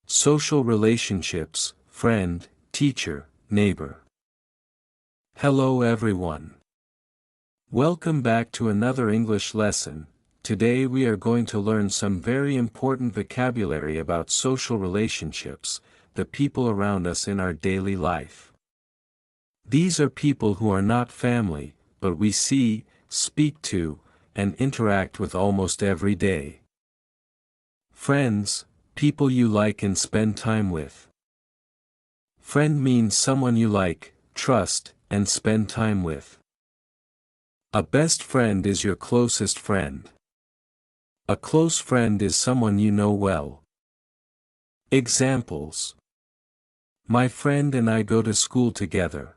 Social relationships, friend, teacher, neighbor. Hello everyone. Welcome back to another English lesson. Today we are going to learn some very important vocabulary about social relationships, the people around us in our daily life. These are people who are not family, but we see, speak to, and interact with almost every day. Friends, people you like and spend time with. Friend means someone you like, trust, and spend time with. A best friend is your closest friend. A close friend is someone you know well. Examples. My friend and I go to school together.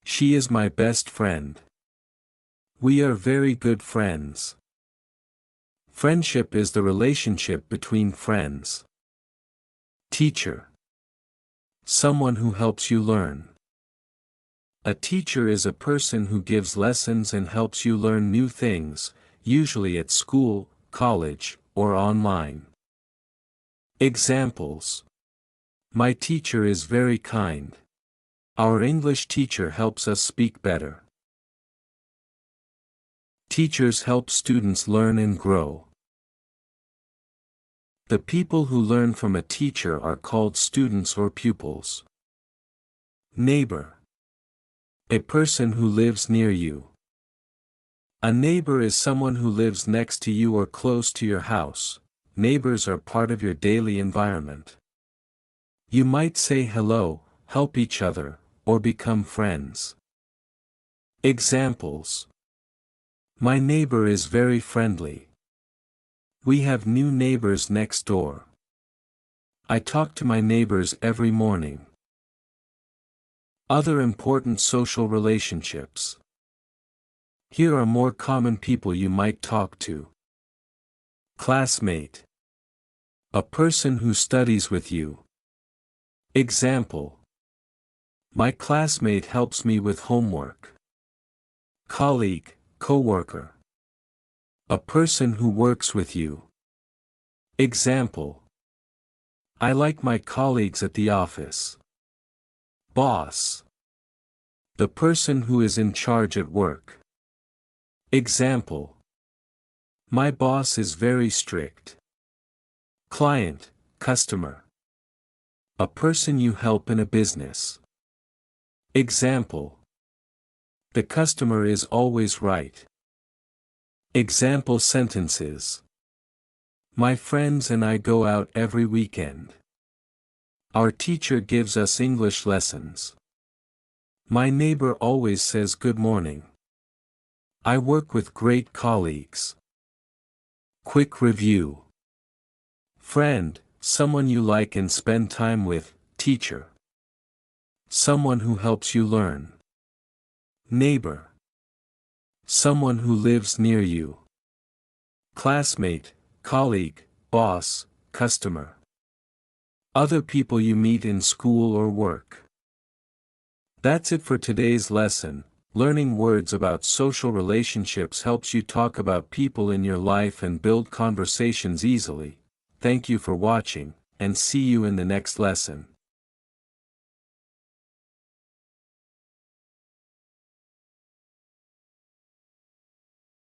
She is my best friend. We are very good friends. Friendship is the relationship between friends. Teacher. Someone who helps you learn. A teacher is a person who gives lessons and helps you learn new things, usually at school, college, or online. Examples. My teacher is very kind. Our English teacher helps us speak better. Teachers help students learn and grow. The people who learn from a teacher are called students or pupils. Neighbor. A person who lives near you. A neighbor is someone who lives next to you or close to your house. Neighbors are part of your daily environment. You might say hello, help each other, or become friends. Examples. My neighbor is very friendly. We have new neighbors next door. I talk to my neighbors every morning. Other important social relationships. Here are more common people you might talk to. Classmate. A person who studies with you. Example. My classmate helps me with homework. Colleague, coworker. A person who works with you. Example. I like my colleagues at the office. Boss. The person who is in charge at work. Example. My boss is very strict. Client, customer. A person you help in a business. Example. The customer is always right. Example sentences. My friends and I go out every weekend. Our teacher gives us English lessons. My neighbor always says good morning. I work with great colleagues. Quick review. Friend, someone you like and spend time with. Teacher. Someone who helps you learn. Neighbor. Someone who lives near you. Classmate, colleague, boss, customer. Other people you meet in school or work. That's it for today's lesson. Learning words about social relationships helps you talk about people in your life and build conversations easily. Thank you for watching, and see you in the next lesson.